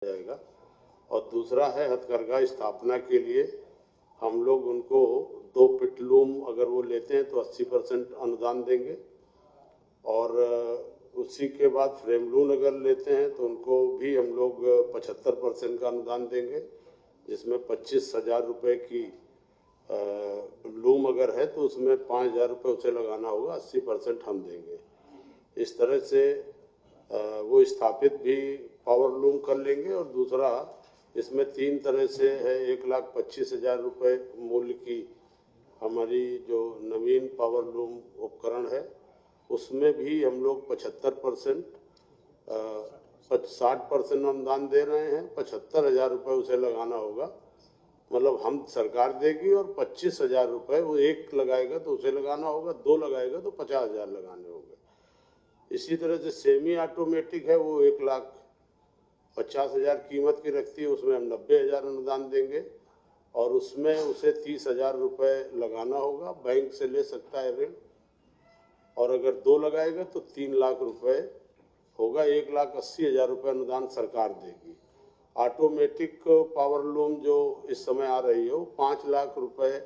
जाएगा। और दूसरा है हथकरघा स्थापना के लिए हम लोग उनको 2 पिटलूम अगर वो लेते हैं तो 80% अनुदान देंगे, और उसी के बाद फ्रेमलून अगर लेते हैं तो उनको भी हम लोग 75% का अनुदान देंगे, जिसमें 25,000 रुपये की लूम अगर है तो उसमें 5,000 रुपये उसे लगाना होगा, 80% हम देंगे। इस तरह से वो स्थापित भी पावर लूम कर लेंगे। और दूसरा इसमें 3 तरह से है, 1,25,000 रुपये मूल्य की हमारी जो नवीन पावर लूम उपकरण है उसमें भी हम लोग 75% 60% अनुदान दे रहे हैं। 75,000 रुपये उसे लगाना होगा, मतलब हम सरकार देगी, और 25,000 रुपये वो एक लगाएगा तो उसे लगाना होगा, 2 लगाएगा तो 50,000 लगाने होंगे। इसी तरह से सेमी ऑटोमेटिक है, वो 1,50,000 कीमत की रखती है, उसमें हम 90,000 अनुदान देंगे, और उसमें उसे 30,000 रुपये लगाना होगा, बैंक से ले सकता है ऋण, और अगर 2 लगाएगा तो 3 लाख रुपये होगा, 1,80,000 रुपये अनुदान सरकार देगी। ऑटोमेटिक पावर लूम जो इस समय आ रही है वो 5 लाख रुपये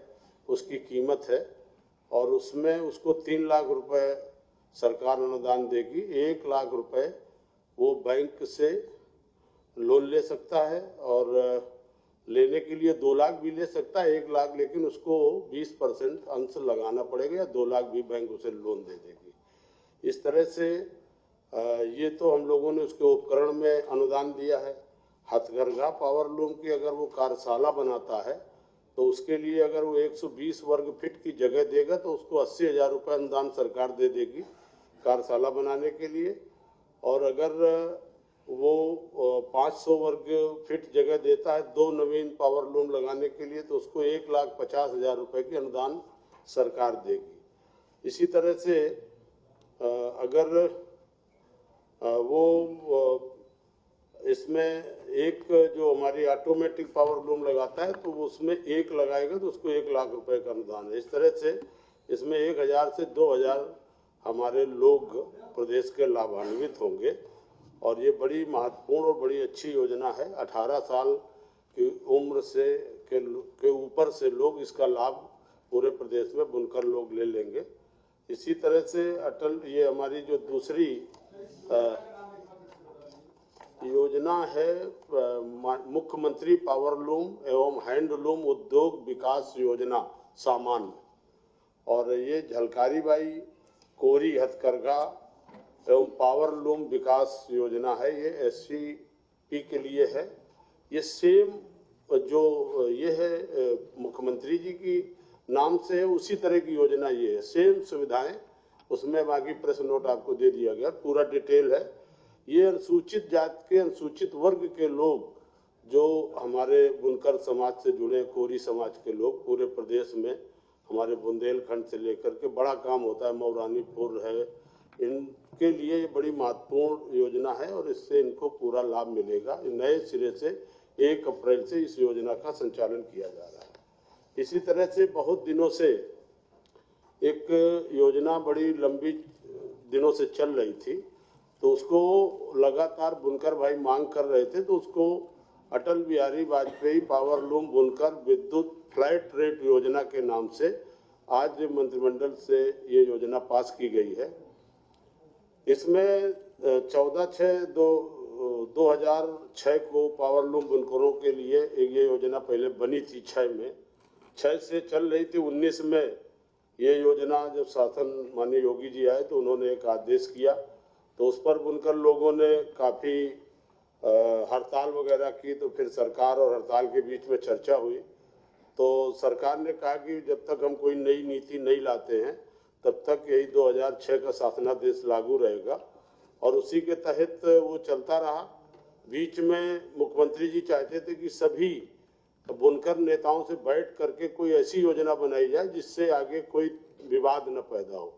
उसकी कीमत है, और उसमें उसको 3 लाख रुपये सरकार अनुदान देगी। 1 लाख रुपये वो बैंक से लोन ले सकता है, और लेने के लिए 2 लाख भी ले सकता है, 1 लाख, लेकिन उसको 20% अंश लगाना पड़ेगा, या 2 लाख भी बैंक उसे लोन दे देगी। इस तरह से ये तो हम लोगों ने उसके उपकरण में अनुदान दिया है। हथकरघा पावर लूम की अगर वो कार्यशाला बनाता है तो उसके लिए अगर वो 120 वर्ग फीट की जगह देगा तो उसको 80,000 रुपये अनुदान सरकार दे देगी कार्यशाला बनाने के लिए। और अगर वो 500 वर्ग फीट जगह देता है 2 नवीन पावर लूम लगाने के लिए तो उसको 1,50,000 रुपये की अनुदान सरकार देगी। इसी तरह से अगर वो इसमें एक जो हमारी ऑटोमेटिक पावर लूम लगाता है तो वो उसमें 1 लगाएगा तो उसको 1 लाख रुपए का अनुदान है। इस तरह से इसमें 1,000 से 2,000 हमारे लोग प्रदेश के लाभान्वित होंगे, और ये बड़ी महत्वपूर्ण और बड़ी अच्छी योजना है। 18 साल की उम्र से के ऊपर से लोग इसका लाभ पूरे प्रदेश में बुनकर लोग ले लेंगे। इसी तरह से अटल ये हमारी जो दूसरी योजना है मुख्यमंत्री पावर लूम एवं हैंडलूम उद्योग विकास योजना सामान्य, और ये झलकारी बाई कोरी हथकरघा एवं पावर लूम विकास योजना है। ये SCP के लिए है। ये सेम जो ये है मुख्यमंत्री जी की नाम से है उसी तरह की योजना ये है, सेम सुविधाएं उसमें। बाकी प्रेस नोट आपको दे दिया गया, पूरा डिटेल है। ये अनुसूचित जाति के अनुसूचित वर्ग के लोग जो हमारे बुनकर समाज से जुड़े, कोरी समाज के लोग पूरे प्रदेश में हमारे बुंदेलखंड से लेकर के बड़ा काम होता है, मौरानीपुर है, इनके लिए ये बड़ी महत्वपूर्ण योजना है, और इससे इनको पूरा लाभ मिलेगा। नए सिरे से 1 अप्रैल से इस योजना का संचालन किया जा रहा है। इसी तरह से बहुत दिनों से एक योजना बड़ी लंबी दिनों से चल रही थी, तो उसको लगातार बुनकर भाई मांग कर रहे थे, तो उसको अटल बिहारी वाजपेयी पावर लूम बुनकर विद्युत फ्लैट रेट योजना के नाम से आज मंत्रिमंडल से ये योजना पास की गई है। इसमें 14/6/2006 को पावर लूम बुनकरों के लिए ये योजना पहले बनी थी, 6 से चल रही थी। 19 में ये योजना जब शासन माननीय योगी जी आए तो उन्होंने एक आदेश किया, तो उस पर बुनकर लोगों ने काफ़ी हड़ताल वगैरह की, तो फिर सरकार और हड़ताल के बीच में चर्चा हुई, तो सरकार ने कहा कि जब तक हम कोई नई नीति नहीं लाते हैं तब तक यही 2006 का शासनादेश लागू रहेगा, और उसी के तहत वो चलता रहा। बीच में मुख्यमंत्री जी चाहते थे कि सभी बुनकर नेताओं से बैठ करके कोई ऐसी योजना बनाई जाए जिससे आगे कोई विवाद न पैदा हो।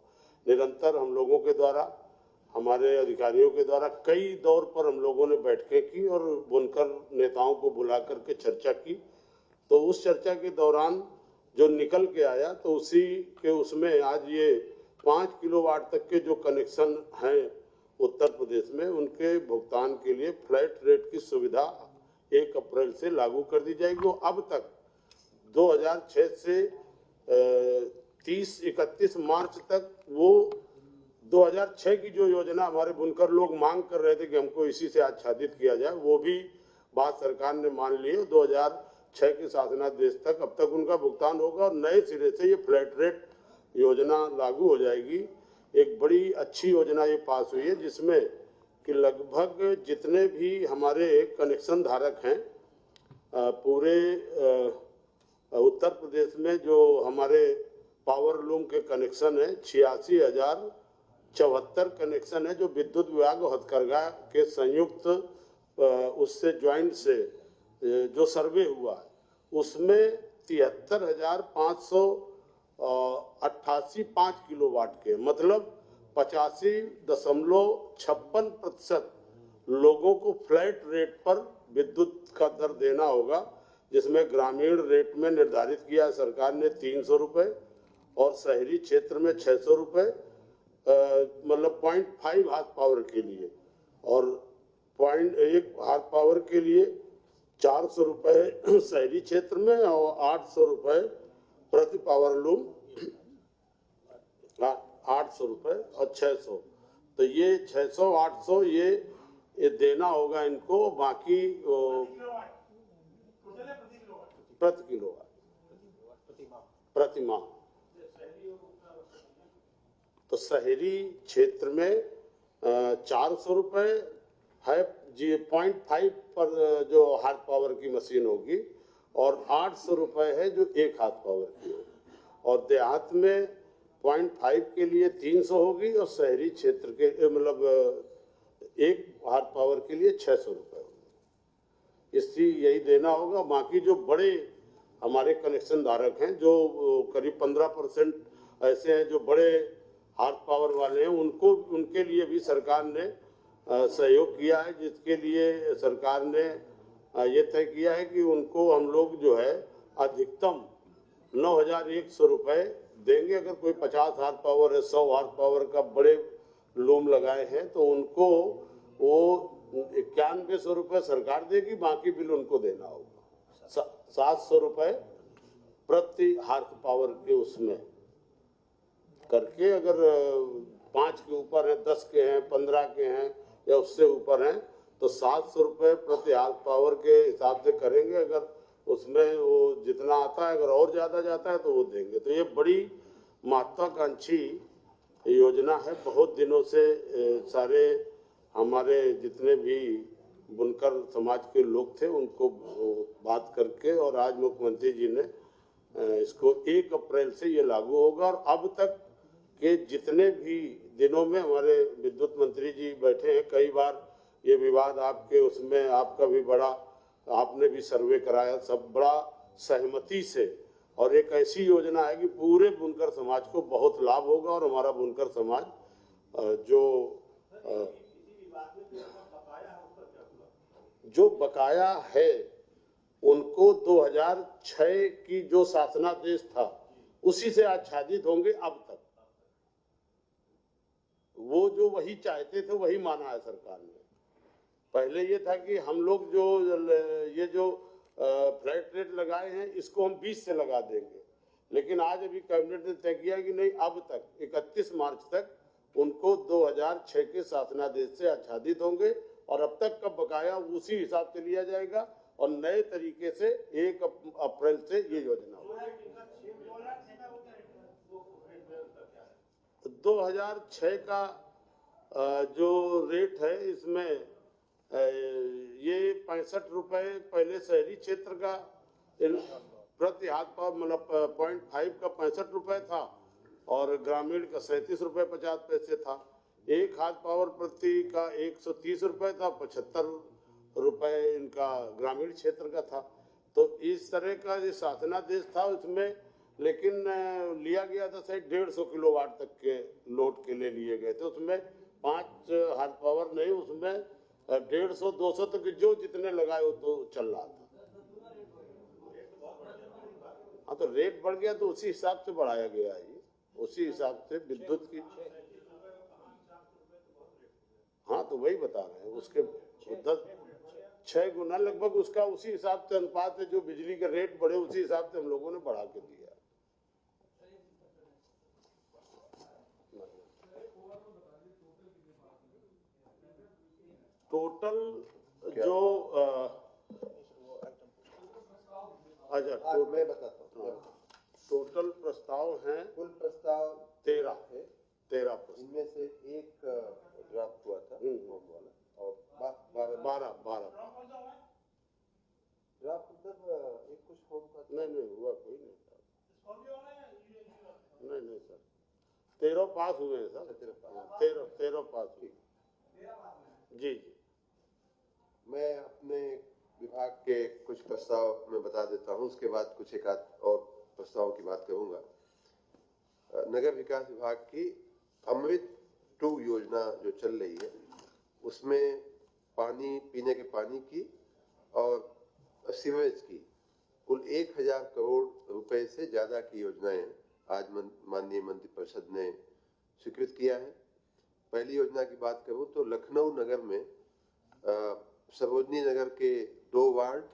निरंतर हम लोगों के द्वारा, हमारे अधिकारियों के द्वारा कई दौर पर हम लोगों ने बैठकें की और बुनकर नेताओं को बुला करके चर्चा की, तो उस चर्चा के दौरान जो निकल के आया तो उसी के उसमें आज ये 5 किलोवाट तक के जो कनेक्शन हैं उत्तर प्रदेश में, उनके भुगतान के लिए फ्लैट रेट की सुविधा 1 अप्रैल से लागू कर दी जाएगी। अब तक 2006 से 31 मार्च तक वो 2006 की जो योजना हमारे बुनकर लोग मांग कर रहे थे कि हमको इसी से आच्छादित किया जाए, वो भी बात सरकार ने मान ली है। 2006 के शासनादेश तक अब तक उनका भुगतान होगा और नए सिरे से ये फ्लैट रेट योजना लागू हो जाएगी। एक बड़ी अच्छी योजना ये पास हुई है जिसमें कि लगभग जितने भी हमारे कनेक्शन धारक हैं पूरे उत्तर प्रदेश में जो हमारे पावर लूम के कनेक्शन है 86,074 कनेक्शन है जो विद्युत विभाग और हथकरघा के संयुक्त उससे ज्वाइंट से जो सर्वे हुआ है उसमें 73,588 किलोवाट के मतलब 85.56% लोगों को फ्लैट रेट पर विद्युत का दर देना होगा, जिसमें ग्रामीण रेट में निर्धारित किया सरकार ने 300 रुपये और शहरी क्षेत्र में 600 रुपये, मतलब 0.5 हार्स पावर के लिए और 0.1 हार्स पावर के लिए 400 रुपये शहरी क्षेत्र में और 800 रुपये प्रति पावर लूम, 800 रुपये और 600, तो ये 600 800 ये देना होगा इनको। बाकी प्रति किलोवाट प्रति माह। तो शहरी क्षेत्र में 400 रुपये है जी 0.5 पर जो हार्स पावर की मशीन होगी और 800 रुपये है जो 1 हार्स पावर की होगी और देहात में 0.5 के लिए 300 होगी और शहरी क्षेत्र के मतलब 1 हार्स पावर के लिए 600 रुपये होगी। इससे यही देना होगा। बाकी जो बड़े हमारे कनेक्शन धारक हैं जो करीब 15% ऐसे हैं जो बड़े हार्स पावर वाले हैं उनको उनके लिए भी सरकार ने सहयोग किया है, जिसके लिए सरकार ने ये तय किया है कि उनको हम लोग जो है अधिकतम 9,100 रुपये देंगे। अगर कोई 50 हार्स पावर है 100 हार्स पावर का बड़े लूम लगाए हैं तो उनको वो 9100 रुपये सरकार देगी, बाकी बिल उनको देना होगा। 700 रुपये प्रति हार्स पावर के उसमें करके, अगर 5 के ऊपर है 10 के हैं 15 के हैं या उससे ऊपर हैं तो 700 रुपये प्रति हार्स पावर के हिसाब से करेंगे। अगर उसमें वो जितना आता है अगर और ज़्यादा जाता है तो वो देंगे। तो ये बड़ी महत्वाकांक्षी योजना है। बहुत दिनों से सारे हमारे जितने भी बुनकर समाज के लोग थे उनको बात करके और आज मुख्यमंत्री जी ने इसको 1 अप्रैल से ये लागू होगा। और अब तक के जितने भी दिनों में हमारे विद्युत मंत्री जी बैठे हैं, कई बार ये विवाद आपके उसमें आपका भी बड़ा, आपने भी सर्वे कराया, सब बड़ा सहमति से, और एक ऐसी योजना है कि पूरे बुनकर समाज को बहुत लाभ होगा और हमारा बुनकर समाज जो बकाया है उनको 2006 की जो शासनादेश था उसी से आच्छादित होंगे। अब तक वो जो वही चाहते थे वही माना है सरकार ने। पहले ये था कि हम लोग जो फ्लैट रेट लगाए हैं इसको हम 20 से लगा देंगे, लेकिन आज अभी कैबिनेट ने तय किया कि नहीं, अब तक 31 मार्च तक उनको 2006 के शासनादेश से आच्छादित होंगे और अब तक का बकाया उसी हिसाब से लिया जाएगा और नए तरीके से 1 अप्रैल से ये योजना होगी। 2006 का जो रेट है इसमें ये 65 रुपये पहले शहरी क्षेत्र का प्रति हाथ पावर मतलब 0.5 का 65 रुपये था और ग्रामीण का 37 रुपये 50 पैसे था। 1 हाथ पावर प्रति का 130 रुपये था, 75 रुपये इनका ग्रामीण क्षेत्र का था। तो इस तरह का जो शासनादेश था उसमें, लेकिन लिया गया था शायद 150 किलोवाट तक के लोड के लिए लिए गए थे। उसमें 5 हार्स पावर नहीं, उसमें 150 200 तक जो जितने लगाए हो तो चल रहा था। हाँ, तो रेट बढ़ गया तो उसी हिसाब से बढ़ाया गया है, उसी हिसाब से विद्युत की। हाँ, तो वही बता रहे हैं उसके 6 गुना लगभग उसका उसी हिसाब से अनुपात है, जो बिजली के रेट बढ़े उसी हिसाब से हम लोगों ने बढ़ा के दिया। टोटल जो अच्छा मैं बताता हूँ। टोटल प्रस्ताव हैं, कुल प्रस्ताव 13 है, 13 प्रस्ताव। इनमें से एक ड्राफ्ट हुआ था वाला, और 12 ड्राफ्ट मतलब एक कुछ फॉर्म का नहीं हुआ, कोई नहीं था। नहीं सर, 13 पास हुए हैं सर। 13 पास हुए। जी। मैं अपने विभाग के कुछ प्रस्ताव में बता देता हूं, उसके बाद कुछ एक आध और प्रस्तावों की बात करूंगा। नगर विकास विभाग की अमृत 2 योजना जो चल रही है, उसमें पानी, पीने के पानी की और सीवरेज की कुल 1000 करोड़ रुपए से ज्यादा की योजनाएं आज माननीय मंत्रिपरिषद ने स्वीकृत किया है। पहली योजना की बात करूं तो लखनऊ नगर में सरोजनी नगर के 2 ward,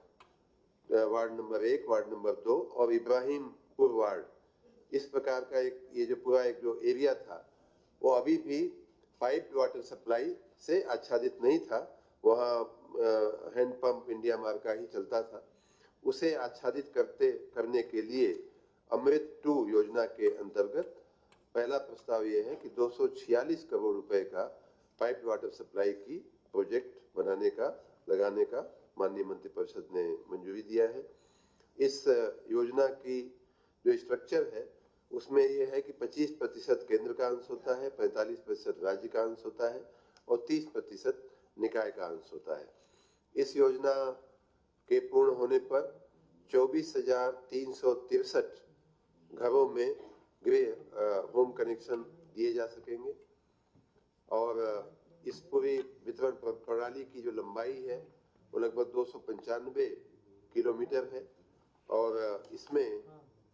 ward number 1, ward number 2 और इब्राहिमपुर वार्ड, इस प्रकार का ये जो पूरा एक जो एरिया था, वो अभी भी पाइप वाटर सप्लाई से आच्छादित नहीं था। वहाँ हैंडपंप इंडिया मार्ग का ही चलता था। उसे आच्छादित करने के लिए अमृत 2 योजना के अंतर्गत पहला प्रस्ताव ये है कि 246 करोड़ रुपए का पाइप वाटर सप्लाई की प्रोजेक्ट लगाने का माननीय मंत्रिपरिषद ने मंजूरी दिया है। इस योजना की जो स्ट्रक्चर है उसमें यह है कि 25% केंद्र का अंश होता है, 45% राज्य का अंश होता है और 30% निकाय का अंश होता है। इस योजना के पूर्ण होने पर 24,363 घरों में होम कनेक्शन दिए जा सकेंगे और इस पूरी वितरण प्रणाली की जो लंबाई है वो लगभग 295 किलोमीटर है और इसमें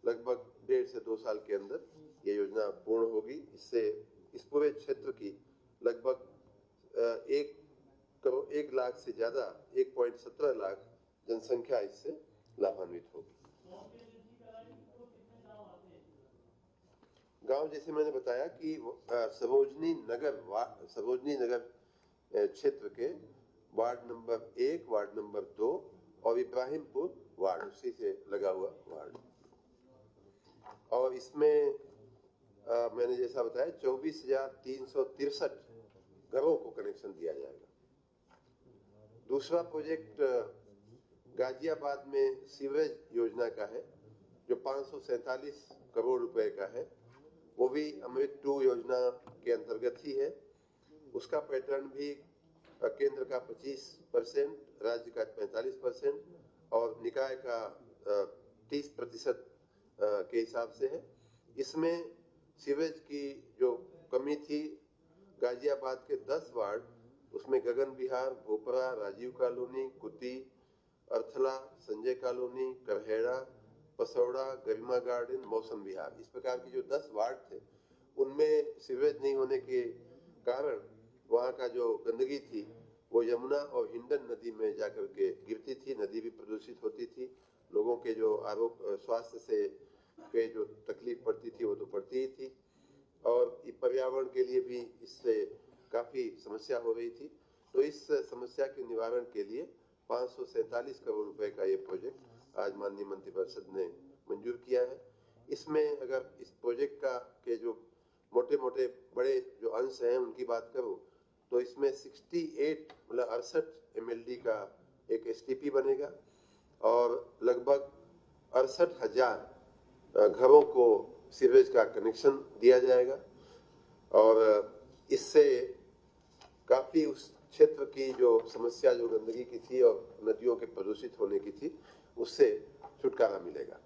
लगभग 1.5 से 2 साल के अंदर ये योजना पूर्ण होगी। इससे इस पूरे क्षेत्र की लगभग 1 लाख से ज्यादा 1.17 लाख जनसंख्या इससे लाभान्वित होगी। गांव जैसे मैंने बताया कि सरोजनी नगर क्षेत्र के वार्ड नंबर 1, वार्ड नंबर 2 और इब्राहिमपुर वार्ड, उसी से लगा हुआ वार्ड, और इसमें मैंने जैसा बताया 24,363 घरों को कनेक्शन दिया जाएगा। दूसरा प्रोजेक्ट गाजियाबाद में सीवरेज योजना का है जो 547 करोड़ रुपए का है। वो भी अमृत 2 योजना के अंतर्गत ही है। उसका पैटर्न भी केंद्र का 25%, राज्य का 45% और निकाय का 30% के हिसाब से है। इसमें सीवरेज की जो कमी थी, गाजियाबाद के 10 वार्ड, उसमें गगन विहार, भोपरा, राजीव कॉलोनी, कुती, अर्थला, संजय कॉलोनी, करहेड़ा, पसौड़ा, गरिमा गार्डन, मौसम विहार, इस प्रकार की जो 10 वार्ड थे, उनमें सीवरेज नहीं होने के कारण वहाँ का जो गंदगी थी वो यमुना और हिंडन नदी में जाकर के गिरती थी। नदी भी प्रदूषित होती थी। लोगों के जो स्वास्थ्य से पे जो तकलीफ पड़ती थी वो तो पड़ती ही थी और पर्यावरण के लिए भी इससे काफी समस्या हो रही थी। तो इस समस्या के निवारण के लिए 547 करोड़ रुपए का ये प्रोजेक्ट आज माननीय मंत्रिपरिषद ने मंजूर किया है। इसमें अगर इस प्रोजेक्ट के जो मोटे मोटे बड़े जो अंश हैं उनकी बात करूं तो इसमें 68 MLD का एक STP बनेगा और लगभग 68,000 घरों को सीवरेज का कनेक्शन दिया जाएगा और इससे काफी उस क्षेत्र की जो समस्या जो गंदगी की थी और नदियों के प्रदूषित होने की थी उससे छुटकारा मिलेगा।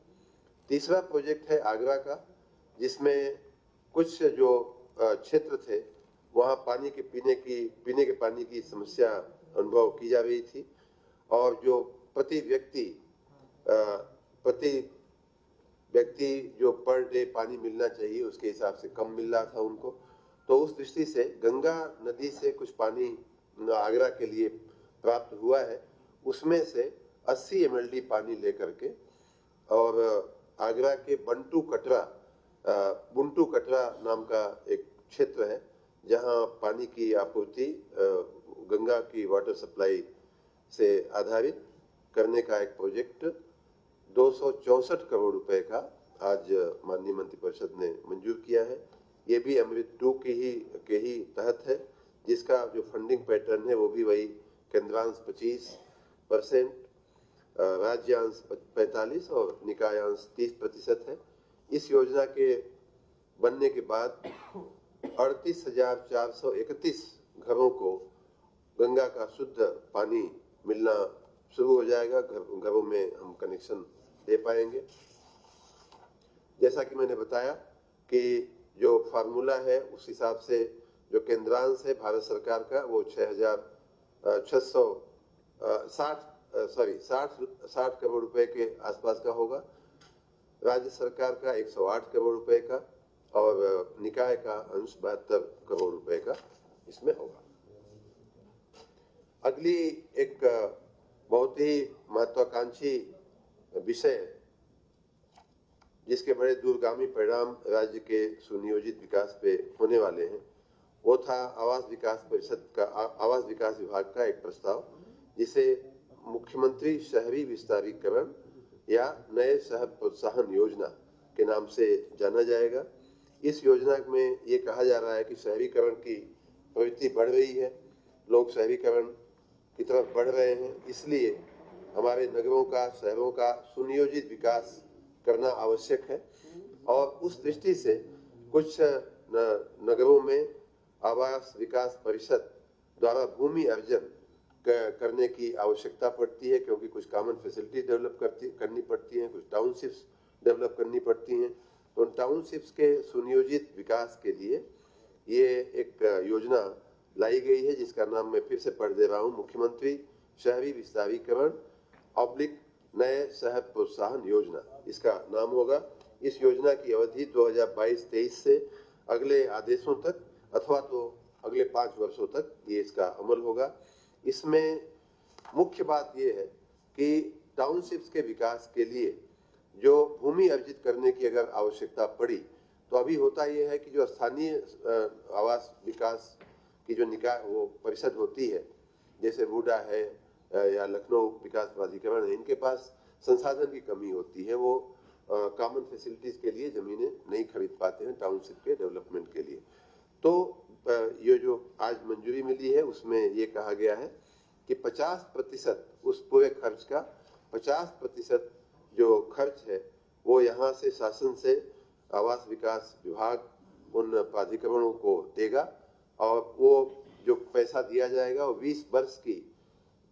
तीसरा प्रोजेक्ट है आगरा का, जिसमें कुछ जो क्षेत्र थे वहाँ पीने के पानी की समस्या अनुभव की जा रही थी और जो प्रति व्यक्ति जो पर डे पानी मिलना चाहिए उसके हिसाब से कम मिल रहा था उनको। तो उस दृष्टि से गंगा नदी से कुछ पानी आगरा के लिए प्राप्त हुआ है, उसमें से 80 mld पानी लेकर के और आगरा के बुंटू कटरा नाम का एक क्षेत्र है जहां पानी की आपूर्ति गंगा की वाटर सप्लाई से आधारित करने का एक प्रोजेक्ट 264 करोड़ रुपए का आज माननीय मंत्रिपरिषद ने मंजूर किया है। ये भी अमृत 2 के ही तहत है, जिसका जो फंडिंग पैटर्न है वो भी वही केंद्रांश 25%, राज्यांश 45% और निकायांश 30% है। इस योजना के बनने के बाद 38,431 घरों को गंगा का शुद्ध पानी मिलना शुरू हो जाएगा। घरों में हम कनेक्शन दे पाएंगे। जैसा कि मैंने बताया कि जो फार्मूला है उस हिसाब से जो केंद्रांश है भारत सरकार का वो 60 करोड़ रुपए के आसपास का होगा, राज्य सरकार का 108 करोड़ रुपए का और निकाय का अंश 72 करोड़ रुपए का इसमें होगा। अगली एक बहुत ही महत्वाकांक्षी विषय जिसके बड़े दूरगामी परिणाम राज्य के सुनियोजित विकास पे होने वाले हैं वो था आवास विकास विभाग का एक प्रस्ताव, जिसे मुख्यमंत्री शहरी विस्तारीकरण या नए शहर प्रोत्साहन योजना के नाम से जाना जाएगा। इस योजना में ये कहा जा रहा है कि शहरीकरण की प्रवृत्ति बढ़ रही है, लोग शहरीकरण की तरफ बढ़ रहे हैं, इसलिए हमारे नगरों का, शहरों का सुनियोजित विकास करना आवश्यक है। और उस दृष्टि से कुछ नगरों में आवास विकास परिषद द्वारा भूमि अर्जन करने की आवश्यकता पड़ती है, क्योंकि कुछ कॉमन फैसिलिटी डेवलप करनी पड़ती हैं, कुछ टाउनशिप्स डेवलप करनी पड़ती हैं। तो टाउनशिप्स के सुनियोजित विकास के लिए ये एक योजना लाई गई है, जिसका नाम मैं फिर से पढ़ दे रहा हूँ। मुख्यमंत्री शहरी विस्तारीकरण / नए शहर प्रोत्साहन योजना इसका नाम होगा। इस योजना की अवधि 2022-23 से अगले आदेशों तक अथवा तो अगले 5 वर्षों तक ये इसका अमल होगा। इसमें मुख्य बात ये है कि टाउनशिप्स के विकास के लिए जो भूमि अर्जित करने की अगर आवश्यकता पड़ी तो अभी होता यह है कि जो स्थानीय आवास विकास की जो निकाय वो परिषद होती है, जैसे बूडा है या लखनऊ विकास प्राधिकरण है, इनके पास संसाधन की कमी होती है, वो कॉमन फैसिलिटीज के लिए जमीनें नहीं खरीद पाते हैं टाउनशिप के डेवलपमेंट के लिए। तो ये जो आज मंजूरी मिली है उसमें ये कहा गया है कि 50% उस पूरे खर्च का 50% जो खर्च है वो यहाँ से शासन से आवास विकास विभाग उन प्राधिकरणों को देगा और वो जो पैसा दिया जाएगा वो 20 वर्ष की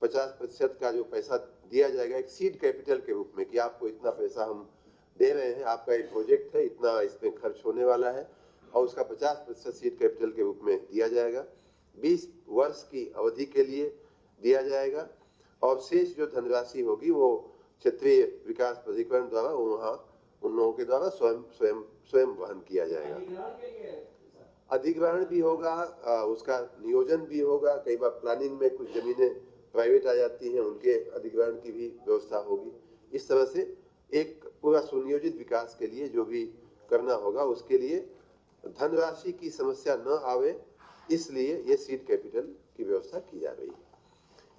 50% का जो पैसा दिया जाएगा एक सीड कैपिटल के रूप में कि आपको इतना पैसा हम दे रहे हैं, आपका एक प्रोजेक्ट है, इतना इसमें खर्च होने वाला है और उसका 50% सीड कैपिटल के रूप में दिया जाएगा। 20 वर्ष की अवधि के लिए दिया जाएगा और शेष जो धनराशि होगी वो क्षेत्रीय विकास प्राधिकरण द्वारा वहाँ उन लोगों के द्वारा स्वयं वहन किया जाएगा। अधिग्रहण भी होगा, उसका नियोजन भी होगा। कई बार प्लानिंग में कुछ जमीनें प्राइवेट आ जाती हैं, उनके अधिग्रहण की भी व्यवस्था होगी। इस तरह से एक पूरा सुनियोजित विकास के लिए जो भी करना होगा उसके लिए धनराशि की समस्या न आवे, इसलिए ये सीड कैपिटल की व्यवस्था की जा रही है।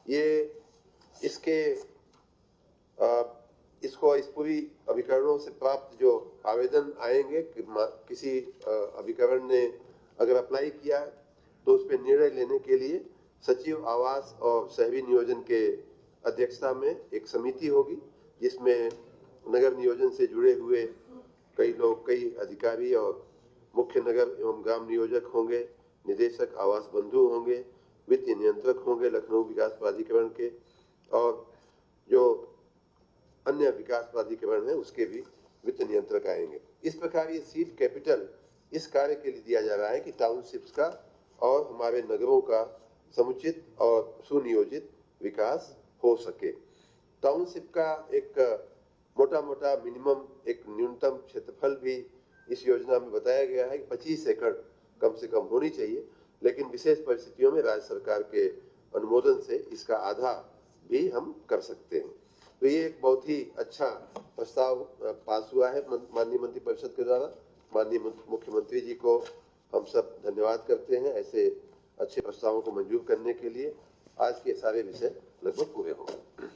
ये इस पूरी अभिकरणों से प्राप्त जो आवेदन आएंगे, किसी अभिकरण ने अगर अप्लाई किया तो उस पर निर्णय लेने के लिए सचिव आवास और शहरी नियोजन के अध्यक्षता में एक समिति होगी, जिसमें नगर नियोजन से जुड़े हुए कई लोग, कई अधिकारी और मुख्य नगर एवं ग्राम नियोजक होंगे, निदेशक आवास बंधु होंगे, वित्तीय नियंत्रक होंगे लखनऊ विकास प्राधिकरण के, और जो अन्य विकास प्राधिकरण है उसके भी वित्त नियंत्रक आएंगे। इस प्रकार ये सीड कैपिटल इस कार्य के लिए दिया जा रहा है कि टाउनशिप्स का और हमारे नगरों का समुचित और सुनियोजित विकास हो सके। टाउनशिप का एक मोटा मिनिमम एक न्यूनतम क्षेत्रफल भी इस योजना में बताया गया है कि 25 एकड़ कम से कम होनी चाहिए, लेकिन विशेष परिस्थितियों में राज्य सरकार के अनुमोदन से इसका आधा भी हम कर सकते हैं। तो ये एक बहुत ही अच्छा प्रस्ताव पास हुआ है माननीय मंत्रिपरिषद के द्वारा। माननीय मुख्यमंत्री जी को हम सब धन्यवाद करते हैं ऐसे अच्छे प्रस्तावों को मंजूर करने के लिए। आज के सारे विषय लगभग पूरे हो गए।